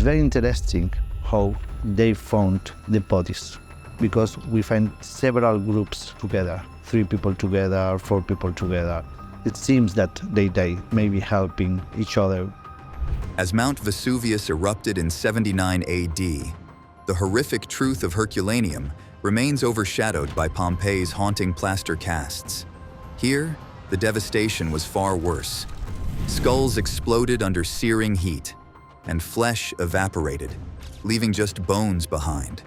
very interesting how they found the bodies, because we find several groups together, 3 people together, 4 people together. It seems that they died, maybe helping each other. As Mount Vesuvius erupted in 79 AD, the horrific truth of Herculaneum remains overshadowed by Pompeii's haunting plaster casts. Here, the devastation was far worse. Skulls exploded under searing heat, and flesh evaporated, leaving just bones behind.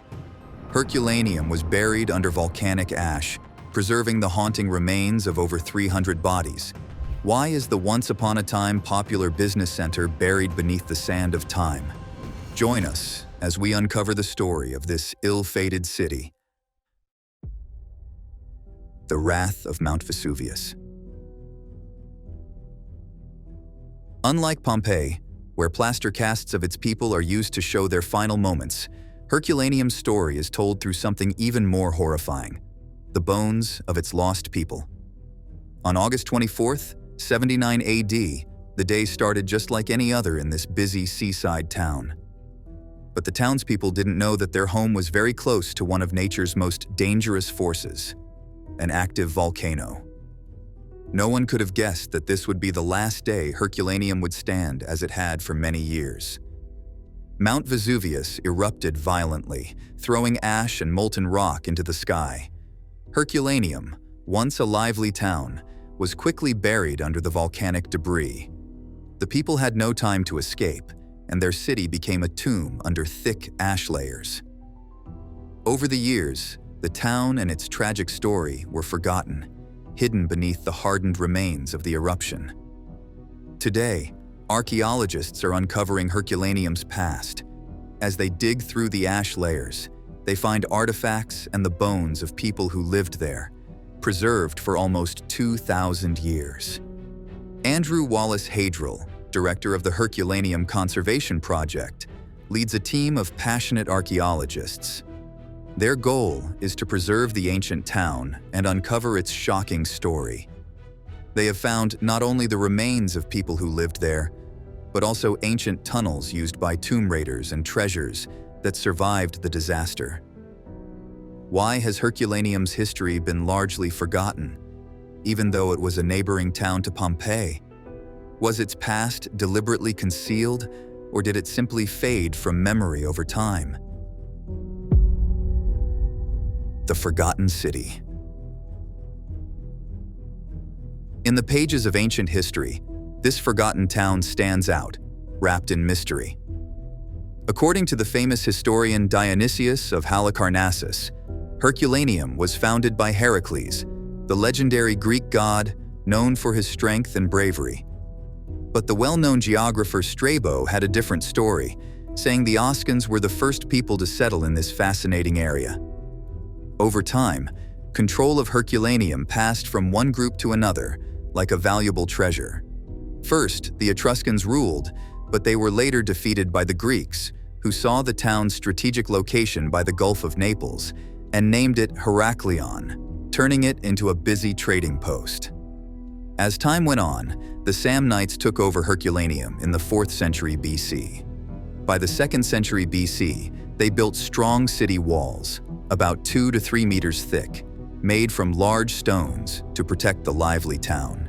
Herculaneum was buried under volcanic ash, preserving the haunting remains of over 300 bodies. Why is the once-upon-a-time popular business center buried beneath the sand of time? Join us as we uncover the story of this ill-fated city. The Wrath of Mount Vesuvius. Unlike Pompeii, where plaster casts of its people are used to show their final moments, Herculaneum's story is told through something even more horrifying: the bones of its lost people. On August 24th, 79 AD, the day started just like any other in this busy seaside town. But the townspeople didn't know that their home was very close to one of nature's most dangerous forces, an active volcano. No one could have guessed that this would be the last day Herculaneum would stand as it had for many years. Mount Vesuvius erupted violently, throwing ash and molten rock into the sky. Herculaneum, once a lively town, was quickly buried under the volcanic debris. The people had no time to escape, and their city became a tomb under thick ash layers. Over the years, the town and its tragic story were forgotten, hidden beneath the hardened remains of the eruption. Today, archaeologists are uncovering Herculaneum's past. As they dig through the ash layers, they find artifacts and the bones of people who lived there, preserved for almost 2,000 years. Andrew Wallace Hadrill, director of the Herculaneum Conservation Project, leads a team of passionate archaeologists. Their goal is to preserve the ancient town and uncover its shocking story. They have found not only the remains of people who lived there, but also ancient tunnels used by tomb raiders and treasures that survived the disaster. Why has Herculaneum's history been largely forgotten, even though it was a neighboring town to Pompeii? Was its past deliberately concealed, or did it simply fade from memory over time? The Forgotten City. In the pages of ancient history, this forgotten town stands out, wrapped in mystery. According to the famous historian Dionysius of Halicarnassus, Herculaneum was founded by Heracles, the legendary Greek god known for his strength and bravery. But the well-known geographer Strabo had a different story, saying the Oscans were the first people to settle in this fascinating area. Over time, control of Herculaneum passed from one group to another, like a valuable treasure. First, the Etruscans ruled, but they were later defeated by the Greeks, who saw the town's strategic location by the Gulf of Naples and named it Heracleion, turning it into a busy trading post. As time went on, the Samnites took over Herculaneum in the 4th century BC. By the 2nd century BC, they built strong city walls, about 2 to 3 meters thick, made from large stones to protect the lively town.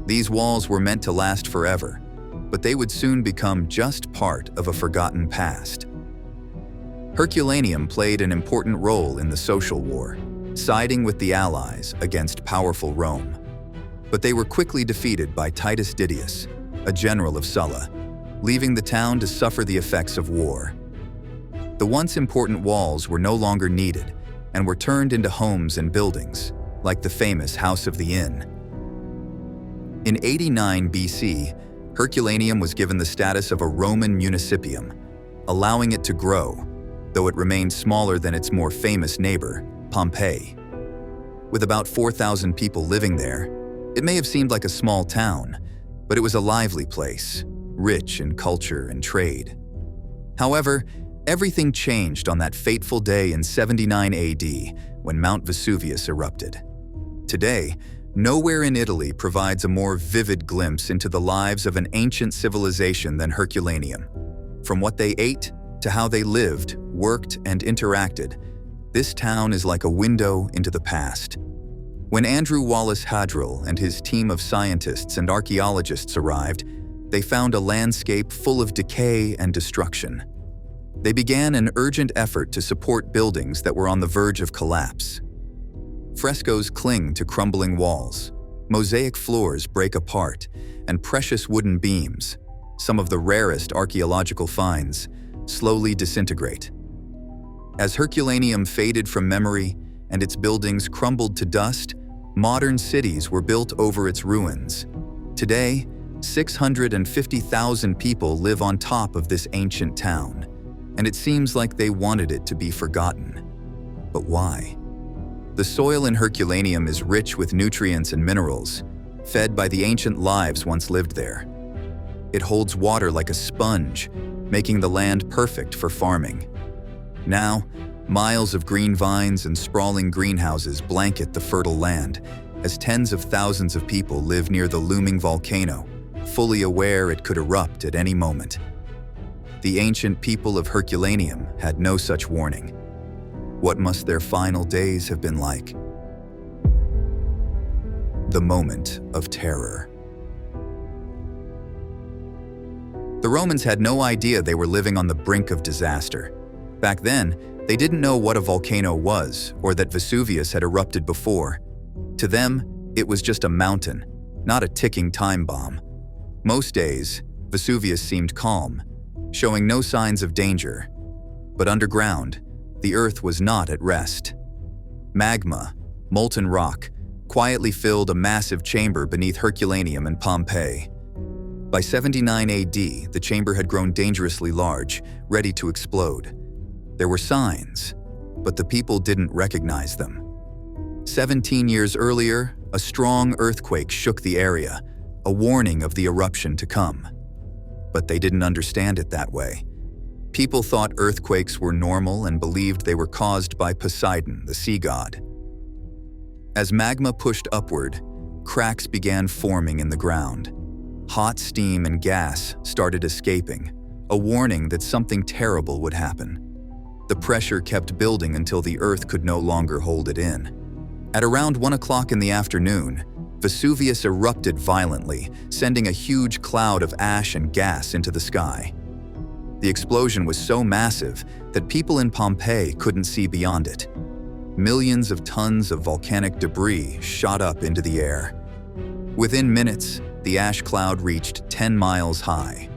These walls were meant to last forever, but they would soon become just part of a forgotten past. Herculaneum played an important role in the social war, siding with the Allies against powerful Rome. But they were quickly defeated by Titus Didius, a general of Sulla, leaving the town to suffer the effects of war. The once important walls were no longer needed and were turned into homes and buildings, like the famous House of the Inn. In 89 BC, Herculaneum was given the status of a Roman municipium, allowing it to grow, though it remained smaller than its more famous neighbor, Pompeii. With about 4,000 people living there, it may have seemed like a small town, but it was a lively place, rich in culture and trade. However, everything changed on that fateful day in 79 AD when Mount Vesuvius erupted. Today, nowhere in Italy provides a more vivid glimpse into the lives of an ancient civilization than Herculaneum. From what they ate to how they lived, worked, and interacted, this town is like a window into the past. When Andrew Wallace Hadrill and his team of scientists and archaeologists arrived, they found a landscape full of decay and destruction. They began an urgent effort to support buildings that were on the verge of collapse. Frescoes cling to crumbling walls, mosaic floors break apart, and precious wooden beams, some of the rarest archaeological finds, slowly disintegrate. As Herculaneum faded from memory and its buildings crumbled to dust, modern cities were built over its ruins. Today, 650,000 people live on top of this ancient town, and it seems like they wanted it to be forgotten. But why? The soil in Herculaneum is rich with nutrients and minerals, fed by the ancient lives once lived there. It holds water like a sponge, making the land perfect for farming. Now, miles of green vines and sprawling greenhouses blanket the fertile land, as tens of thousands of people live near the looming volcano, fully aware it could erupt at any moment. The ancient people of Herculaneum had no such warning. What must their final days have been like? The moment of terror. The Romans had no idea they were living on the brink of disaster. Back then, they didn't know what a volcano was or that Vesuvius had erupted before. To them, it was just a mountain, not a ticking time bomb. Most days, Vesuvius seemed calm, showing no signs of danger. But underground, the earth was not at rest. Magma, molten rock, quietly filled a massive chamber beneath Herculaneum and Pompeii. By 79 AD, the chamber had grown dangerously large, ready to explode. There were signs, but the people didn't recognize them. 17 years earlier, a strong earthquake shook the area, a warning of the eruption to come. But they didn't understand it that way. People thought earthquakes were normal and believed they were caused by Poseidon, the sea god. As magma pushed upward, cracks began forming in the ground. Hot steam and gas started escaping, a warning that something terrible would happen. The pressure kept building until the earth could no longer hold it in. At around 1 o'clock in the afternoon, Vesuvius erupted violently, sending a huge cloud of ash and gas into the sky. The explosion was so massive that people in Pompeii couldn't see beyond it. Millions of tons of volcanic debris shot up into the air. Within minutes, the ash cloud reached 10 miles high.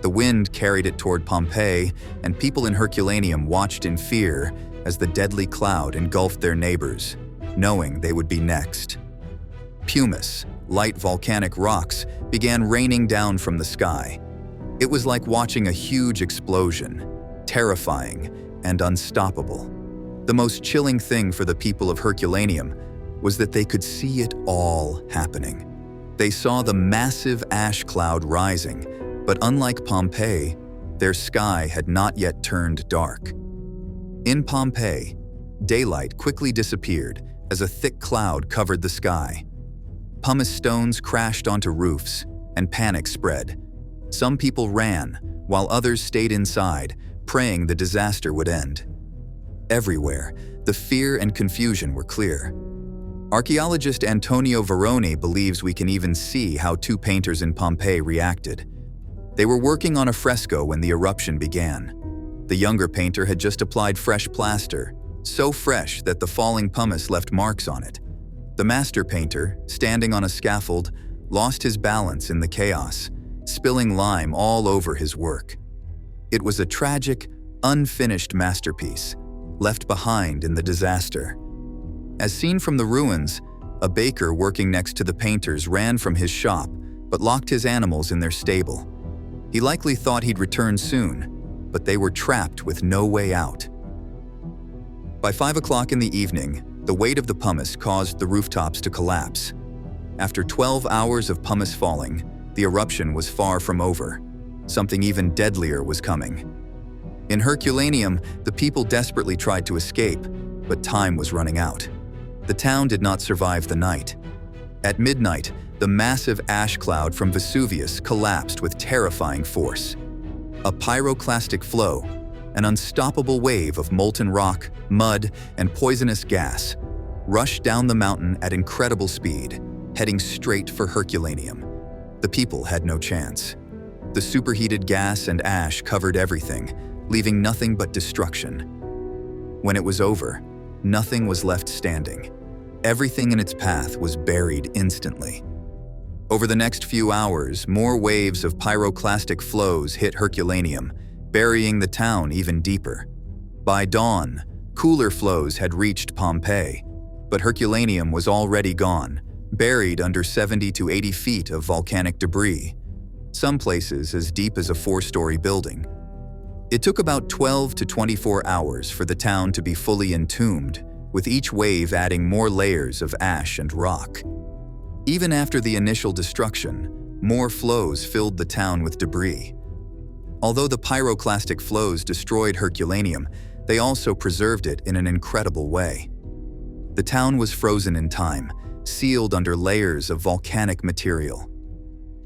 The wind carried it toward Pompeii, and people in Herculaneum watched in fear as the deadly cloud engulfed their neighbors, knowing they would be next. Pumice, light volcanic rocks, began raining down from the sky. It was like watching a huge explosion, terrifying and unstoppable. The most chilling thing for the people of Herculaneum was that they could see it all happening. They saw the massive ash cloud rising, but unlike Pompeii, their sky had not yet turned dark. In Pompeii, daylight quickly disappeared as a thick cloud covered the sky. Pumice stones crashed onto roofs, and panic spread. Some people ran, while others stayed inside, praying the disaster would end. Everywhere, the fear and confusion were clear. Archaeologist Antonio Varoni believes we can even see how two painters in Pompeii reacted. They were working on a fresco when the eruption began. The younger painter had just applied fresh plaster, so fresh that the falling pumice left marks on it. The master painter, standing on a scaffold, lost his balance in the chaos, spilling lime all over his work. It was a tragic, unfinished masterpiece, left behind in the disaster. As seen from the ruins, a baker working next to the painters ran from his shop but locked his animals in their stable. He likely thought he'd return soon, but they were trapped with no way out. By 5 o'clock in the evening, the weight of the pumice caused the rooftops to collapse. After 12 hours of pumice falling, the eruption was far from over. Something even deadlier was coming. In Herculaneum, the people desperately tried to escape, but time was running out. The town did not survive the night. At midnight, the massive ash cloud from Vesuvius collapsed with terrifying force. A pyroclastic flow, an unstoppable wave of molten rock, mud, and poisonous gas, rushed down the mountain at incredible speed, heading straight for Herculaneum. The people had no chance. The superheated gas and ash covered everything, leaving nothing but destruction. When it was over, nothing was left standing. Everything in its path was buried instantly. Over the next few hours, more waves of pyroclastic flows hit Herculaneum, burying the town even deeper. By dawn, cooler flows had reached Pompeii, but Herculaneum was already gone, buried under 70 to 80 feet of volcanic debris, some places as deep as a 4-story building. It took about 12 to 24 hours for the town to be fully entombed, with each wave adding more layers of ash and rock. Even after the initial destruction, more flows filled the town with debris. Although the pyroclastic flows destroyed Herculaneum, they also preserved it in an incredible way. The town was frozen in time, sealed under layers of volcanic material.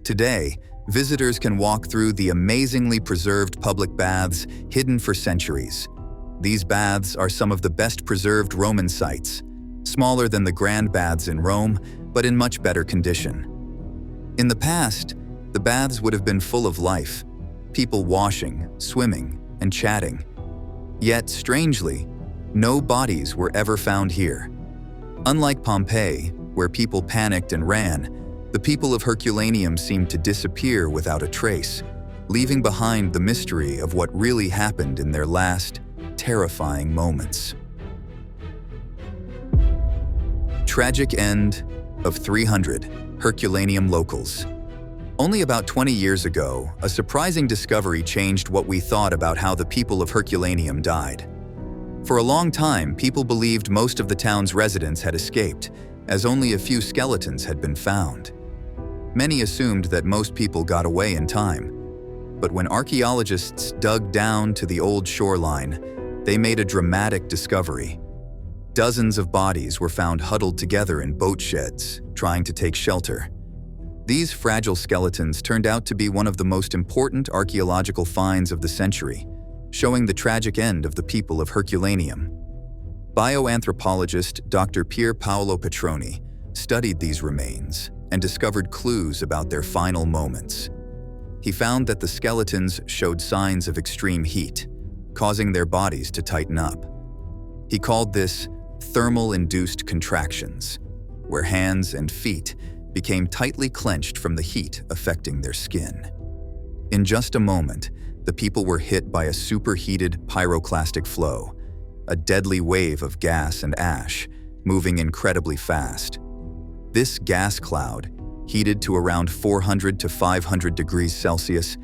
Today, visitors can walk through the amazingly preserved public baths hidden for centuries. These baths are some of the best preserved Roman sites, smaller than the grand baths in Rome, but in much better condition. In the past, the baths would have been full of life, people washing, swimming, and chatting. Yet, strangely, no bodies were ever found here. Unlike Pompeii, where people panicked and ran, the people of Herculaneum seemed to disappear without a trace, leaving behind the mystery of what really happened in their last, terrifying moments. Tragic end of 300 Herculaneum locals. Only about 20 years ago, a surprising discovery changed what we thought about how the people of Herculaneum died. For a long time, people believed most of the town's residents had escaped, as only a few skeletons had been found. Many assumed that most people got away in time. But when archaeologists dug down to the old shoreline, they made a dramatic discovery. Dozens of bodies were found huddled together in boat sheds, trying to take shelter. These fragile skeletons turned out to be one of the most important archaeological finds of the century, showing the tragic end of the people of Herculaneum. Bioanthropologist Dr. Pier Paolo Petroni studied these remains and discovered clues about their final moments. He found that the skeletons showed signs of extreme heat, causing their bodies to tighten up. He called this thermal-induced contractions, where hands and feet became tightly clenched from the heat affecting their skin. In just a moment, the people were hit by a superheated pyroclastic flow, a deadly wave of gas and ash, moving incredibly fast. This gas cloud, heated to around 400 to 500 degrees Celsius,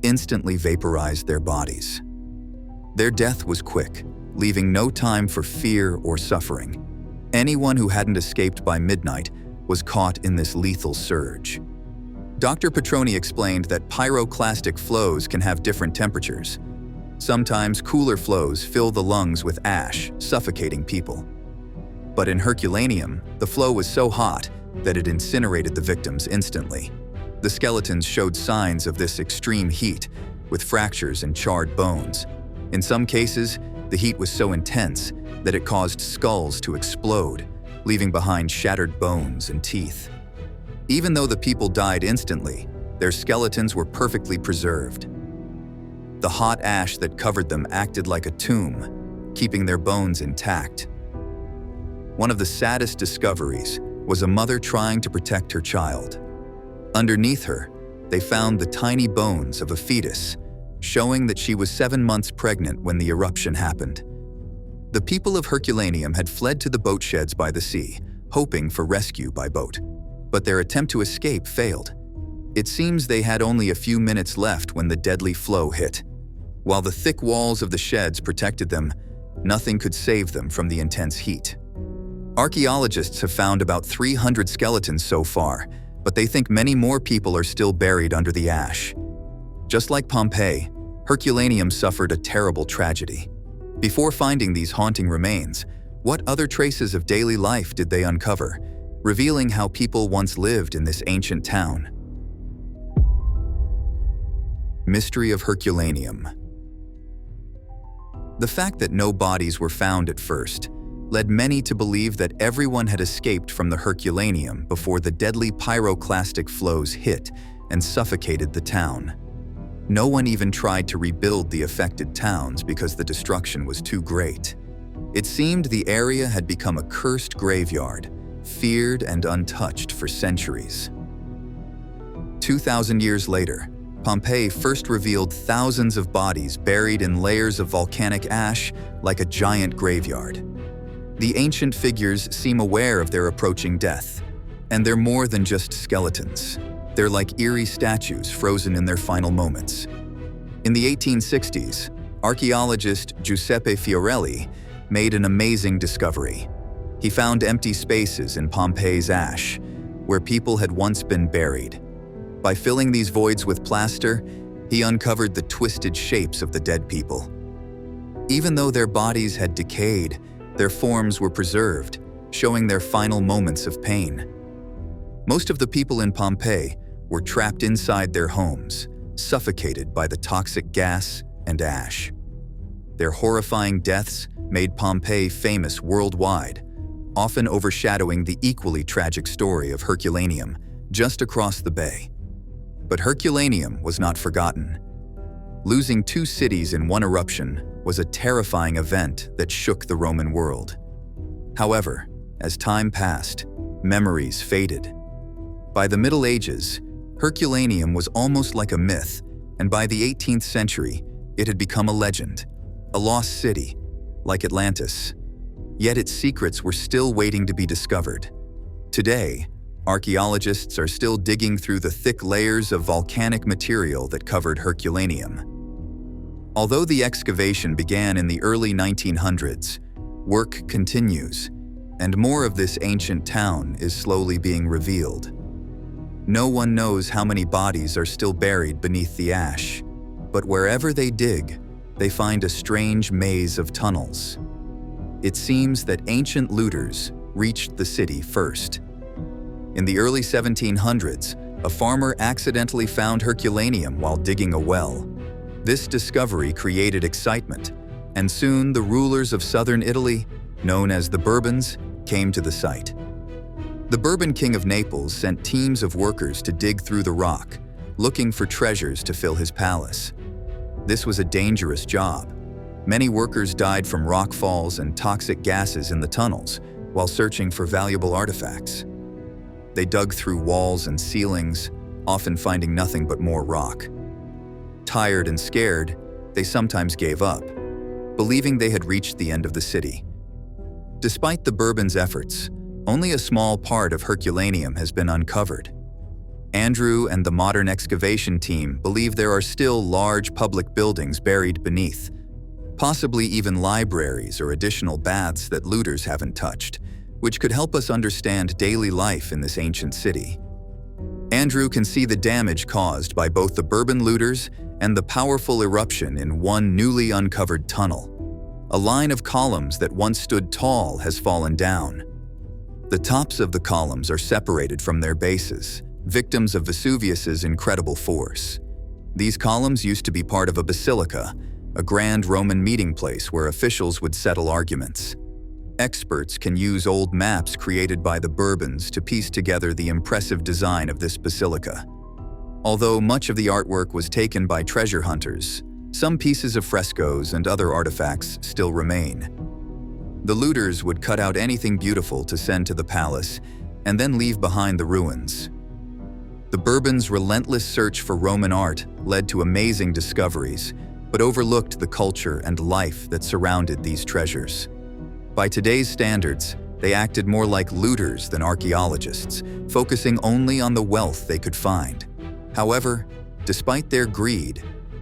instantly vaporized their bodies. Their death was quick, leaving no time for fear or suffering. Anyone who hadn't escaped by midnight was caught in this lethal surge. Dr. Petroni explained that pyroclastic flows can have different temperatures. Sometimes cooler flows fill the lungs with ash, suffocating people. But in Herculaneum, the flow was so hot that it incinerated the victims instantly. The skeletons showed signs of this extreme heat, with fractures and charred bones. In some cases, the heat was so intense that it caused skulls to explode, leaving behind shattered bones and teeth. Even though the people died instantly, their skeletons were perfectly preserved. The hot ash that covered them acted like a tomb, keeping their bones intact. One of the saddest discoveries was a mother trying to protect her child. Underneath her, they found the tiny bones of a fetus, showing that she was 7 months pregnant when the eruption happened. The people of Herculaneum had fled to the boat sheds by the sea, hoping for rescue by boat. But their attempt to escape failed. It seems they had only a few minutes left when the deadly flow hit. While the thick walls of the sheds protected them, nothing could save them from the intense heat. Archaeologists have found about 300 skeletons so far, but they think many more people are still buried under the ash. Just like Pompeii, Herculaneum suffered a terrible tragedy. Before finding these haunting remains, what other traces of daily life did they uncover, revealing how people once lived in this ancient town? Mystery of Herculaneum. The fact that no bodies were found at first led many to believe that everyone had escaped from the Herculaneum before the deadly pyroclastic flows hit and suffocated the town. No one even tried to rebuild the affected towns because the destruction was too great. It seemed the area had become a cursed graveyard, feared and untouched for centuries. 2,000 years later, Pompeii first revealed thousands of bodies buried in layers of volcanic ash like a giant graveyard. The ancient figures seem aware of their approaching death, and they're more than just skeletons. They're like eerie statues frozen in their final moments. In the 1860s, archaeologist Giuseppe Fiorelli made an amazing discovery. He found empty spaces in Pompeii's ash, where people had once been buried. By filling these voids with plaster, he uncovered the twisted shapes of the dead people. Even though their bodies had decayed, their forms were preserved, showing their final moments of pain. Most of the people in Pompeii were trapped inside their homes, suffocated by the toxic gas and ash. Their horrifying deaths made Pompeii famous worldwide, often overshadowing the equally tragic story of Herculaneum just across the bay. But Herculaneum was not forgotten. Losing 2 cities in one eruption was a terrifying event that shook the Roman world. However, as time passed, memories faded. By the Middle Ages, Herculaneum was almost like a myth, and by the 18th century, it had become a legend, a lost city, like Atlantis. Yet its secrets were still waiting to be discovered. Today, archaeologists are still digging through the thick layers of volcanic material that covered Herculaneum. Although the excavation began in the early 1900s, work continues, and more of this ancient town is slowly being revealed. No one knows how many bodies are still buried beneath the ash, but wherever they dig, they find a strange maze of tunnels. It seems that ancient looters reached the city first. In the early 1700s, a farmer accidentally found Herculaneum while digging a well. This discovery created excitement, and soon the rulers of southern Italy, known as the Bourbons, came to the site. The Bourbon king of Naples sent teams of workers to dig through the rock, looking for treasures to fill his palace. This was a dangerous job. Many workers died from rock falls and toxic gases in the tunnels while searching for valuable artifacts. They dug through walls and ceilings, often finding nothing but more rock. Tired and scared, they sometimes gave up, believing they had reached the end of the city. Despite the Bourbons' efforts, only a small part of Herculaneum has been uncovered. Andrew and the modern excavation team believe there are still large public buildings buried beneath, possibly even libraries or additional baths that looters haven't touched, which could help us understand daily life in this ancient city. Andrew can see the damage caused by both the Bourbon looters and the powerful eruption in one newly uncovered tunnel. A line of columns that once stood tall has fallen down. The tops of the columns are separated from their bases, victims of Vesuvius's incredible force. These columns used to be part of a basilica, a grand Roman meeting place where officials would settle arguments. Experts can use old maps created by the Bourbons to piece together the impressive design of this basilica. Although much of the artwork was taken by treasure hunters, some pieces of frescoes and other artifacts still remain. The looters would cut out anything beautiful to send to the palace and then leave behind the ruins. The Bourbons' relentless search for Roman art led to amazing discoveries, but overlooked the culture and life that surrounded these treasures. By today's standards, they acted more like looters than archaeologists, focusing only on the wealth they could find. However, despite their greed,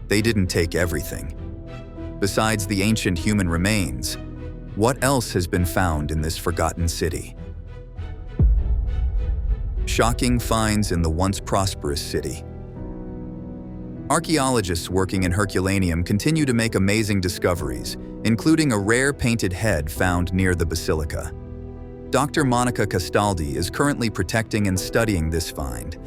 they didn't take everything. Besides the ancient human remains, what else has been found in this forgotten city? Shocking finds in the once prosperous city. Archaeologists working in Herculaneum continue to make amazing discoveries, including a rare painted head found near the basilica. Dr. Monica Castaldi is currently protecting and studying this find.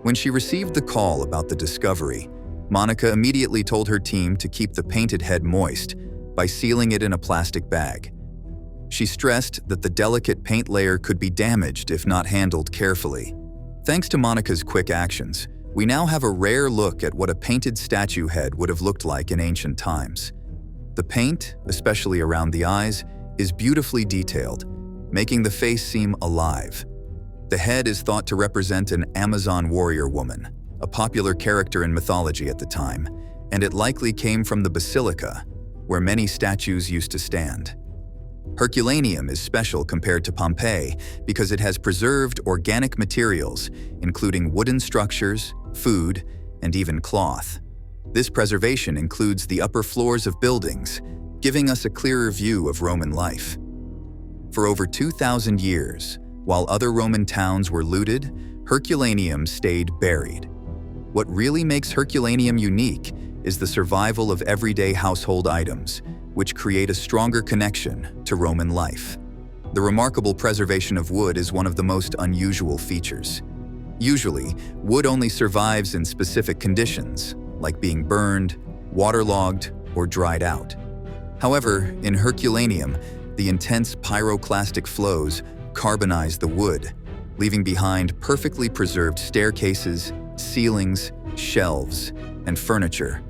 When she received the call about the discovery, Monica immediately told her team to keep the painted head moist by sealing it in a plastic bag. She stressed that the delicate paint layer could be damaged if not handled carefully. Thanks to Monica's quick actions, we now have a rare look at what a painted statue head would have looked like in ancient times. The paint, especially around the eyes, is beautifully detailed, making the face seem alive. The head is thought to represent an Amazon warrior woman, a popular character in mythology at the time, and it likely came from the basilica, where many statues used to stand. Herculaneum is special compared to Pompeii because it has preserved organic materials, including wooden structures, food, and even cloth. This preservation includes the upper floors of buildings, giving us a clearer view of Roman life. For over 2,000 years, while other Roman towns were looted, Herculaneum stayed buried. What really makes Herculaneum unique is the survival of everyday household items, which create a stronger connection to Roman life. The remarkable preservation of wood is one of the most unusual features. Usually, wood only survives in specific conditions, like being burned, waterlogged, or dried out. However, in Herculaneum, the intense pyroclastic flows carbonize the wood, leaving behind perfectly preserved staircases, ceilings, shelves, and furniture.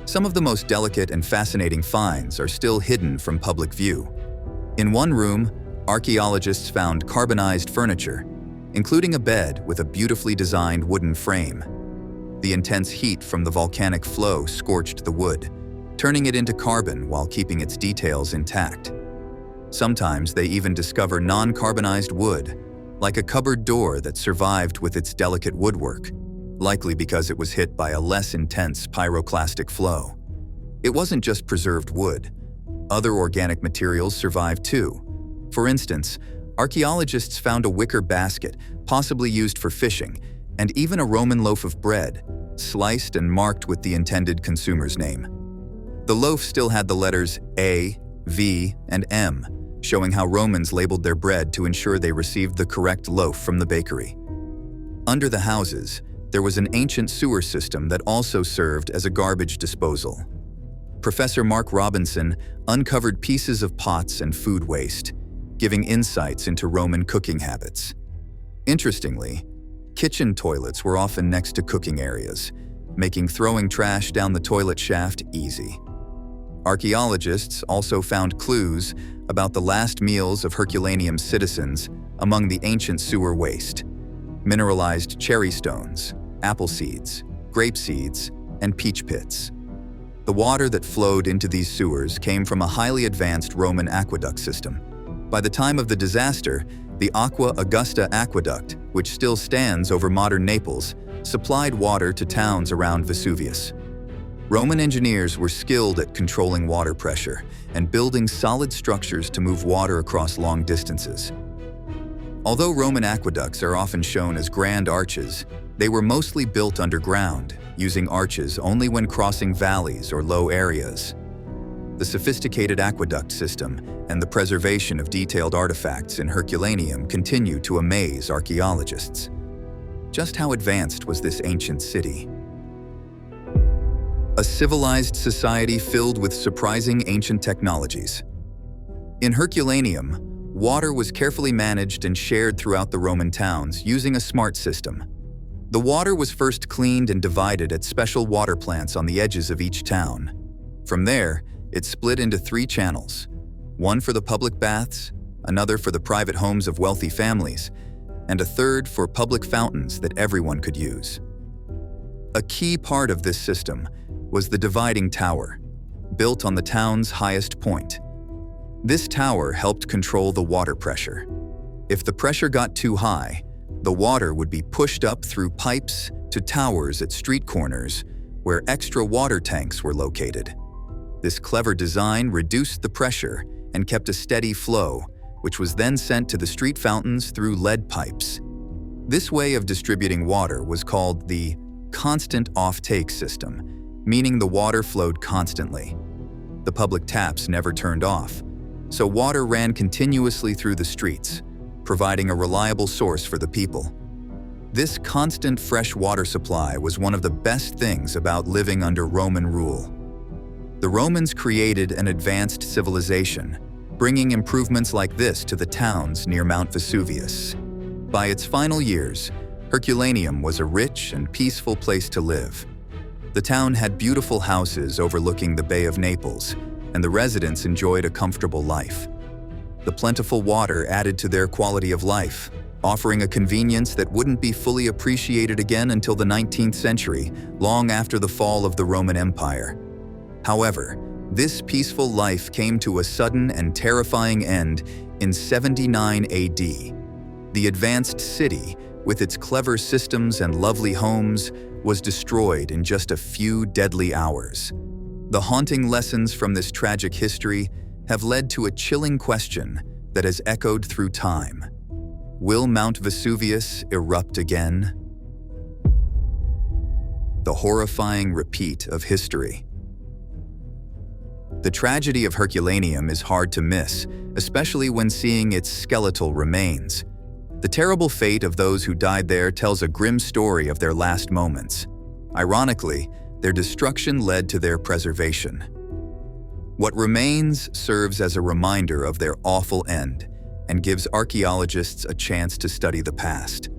Some of the most delicate and fascinating finds are still hidden from public view. In one room, archaeologists found carbonized furniture, including a bed with a beautifully designed wooden frame. The intense heat from the volcanic flow scorched the wood, turning it into carbon while keeping its details intact. Sometimes they even discover non-carbonized wood, like a cupboard door that survived with its delicate woodwork, likely because it was hit by a less intense pyroclastic flow. It wasn't just preserved wood. Other organic materials survived too. For instance, archaeologists found a wicker basket, possibly used for fishing, and even a Roman loaf of bread, sliced and marked with the intended consumer's name. The loaf still had the letters A, V, and M, showing how Romans labeled their bread to ensure they received the correct loaf from the bakery. Under the houses, there was an ancient sewer system that also served as a garbage disposal. Professor Mark Robinson uncovered pieces of pots and food waste, giving insights into Roman cooking habits. Interestingly, kitchen toilets were often next to cooking areas, making throwing trash down the toilet shaft easy. Archaeologists also found clues about the last meals of Herculaneum's citizens among the ancient sewer waste: mineralized cherry stones, apple seeds, grape seeds, and peach pits. The water that flowed into these sewers came from a highly advanced Roman aqueduct system. By the time of the disaster, the Aqua Augusta aqueduct, which still stands over modern Naples, supplied water to towns around Vesuvius. Roman engineers were skilled at controlling water pressure and building solid structures to move water across long distances. Although Roman aqueducts are often shown as grand arches, they were mostly built underground, using arches only when crossing valleys or low areas. The sophisticated aqueduct system and the preservation of detailed artifacts in Herculaneum continue to amaze archaeologists. Just how advanced was this ancient city? A civilized society filled with surprising ancient technologies. In Herculaneum, water was carefully managed and shared throughout the Roman towns using a smart system. The water was first cleaned and divided at special water plants on the edges of each town. From there, it split into 3 channels, one for the public baths, another for the private homes of wealthy families, and a third for public fountains that everyone could use. A key part of this system was the dividing tower, built on the town's highest point. This tower helped control the water pressure. If the pressure got too high, the water would be pushed up through pipes to towers at street corners where extra water tanks were located. This clever design reduced the pressure and kept a steady flow, which was then sent to the street fountains through lead pipes. This way of distributing water was called the constant off-take system, meaning the water flowed constantly. The public taps never turned off, so water ran continuously through the streets, providing a reliable source for the people. This constant fresh water supply was one of the best things about living under Roman rule. The Romans created an advanced civilization, bringing improvements like this to the towns near Mount Vesuvius. By its final years, Herculaneum was a rich and peaceful place to live. The town had beautiful houses overlooking the Bay of Naples, and the residents enjoyed a comfortable life. The plentiful water added to their quality of life, offering a convenience that wouldn't be fully appreciated again until the 19th century, long after the fall of the Roman Empire. However, this peaceful life came to a sudden and terrifying end in 79 AD. The advanced city, with its clever systems and lovely homes, was destroyed in just a few deadly hours. The haunting lessons from this tragic history have led to a chilling question that has echoed through time. Will Mount Vesuvius erupt again? The horrifying repeat of history. The tragedy of Herculaneum is hard to miss, especially when seeing its skeletal remains. The terrible fate of those who died there tells a grim story of their last moments. Ironically, their destruction led to their preservation. What remains serves as a reminder of their awful end and gives archaeologists a chance to study the past.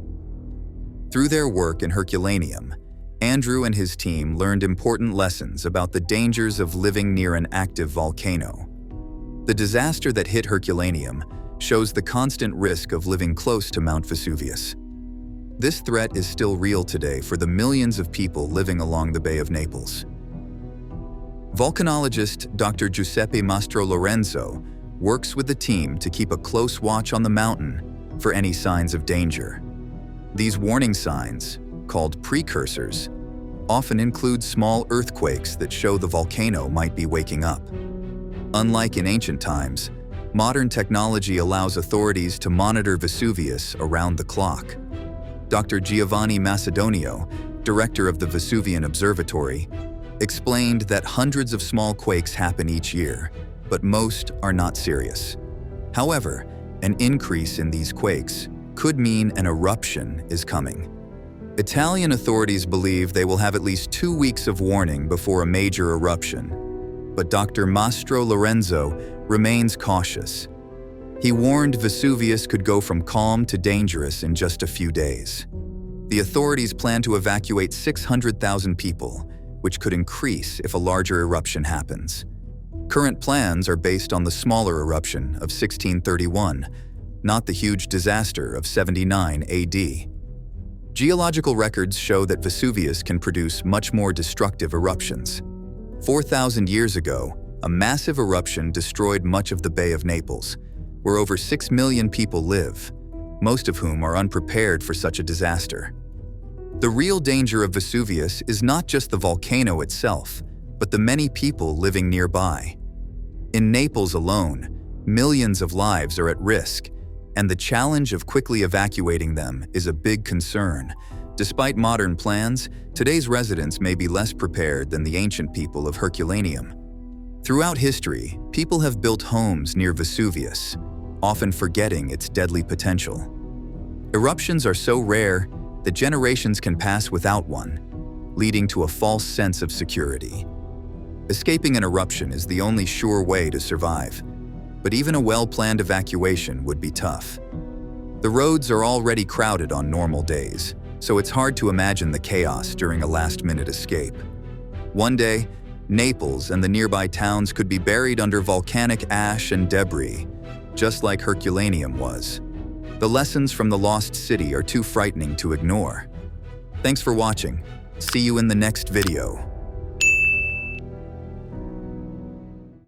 Through their work in Herculaneum, Andrew and his team learned important lessons about the dangers of living near an active volcano. The disaster that hit Herculaneum shows the constant risk of living close to Mount Vesuvius. This threat is still real today for the millions of people living along the Bay of Naples. Volcanologist Dr. Giuseppe Mastro Lorenzo works with the team to keep a close watch on the mountain for any signs of danger. These warning signs, called precursors, often include small earthquakes that show the volcano might be waking up. Unlike in ancient times, modern technology allows authorities to monitor Vesuvius around the clock. Dr. Giovanni Macedonio, director of the Vesuvian Observatory, explained that hundreds of small quakes happen each year, but most are not serious. However, an increase in these quakes could mean an eruption is coming. Italian authorities believe they will have at least 2 weeks of warning before a major eruption, but Dr. Mastro Lorenzo remains cautious. He warned Vesuvius could go from calm to dangerous in just a few days. The authorities plan to evacuate 600,000 people, which could increase if a larger eruption happens. Current plans are based on the smaller eruption of 1631, not the huge disaster of 79 AD. Geological records show that Vesuvius can produce much more destructive eruptions. 4,000 years ago, a massive eruption destroyed much of the Bay of Naples, where over 6 million people live, most of whom are unprepared for such a disaster. The real danger of Vesuvius is not just the volcano itself, but the many people living nearby. In Naples alone, millions of lives are at risk, and the challenge of quickly evacuating them is a big concern. Despite modern plans, today's residents may be less prepared than the ancient people of Herculaneum. Throughout history, people have built homes near Vesuvius, often forgetting its deadly potential. Eruptions are so rare that generations can pass without one, leading to a false sense of security. Escaping an eruption is the only sure way to survive, but even a well-planned evacuation would be tough. The roads are already crowded on normal days, so it's hard to imagine the chaos during a last-minute escape. One day, Naples and the nearby towns could be buried under volcanic ash and debris, just like Herculaneum was. The lessons from the lost city are too frightening to ignore. Thanks for watching. See you in the next video.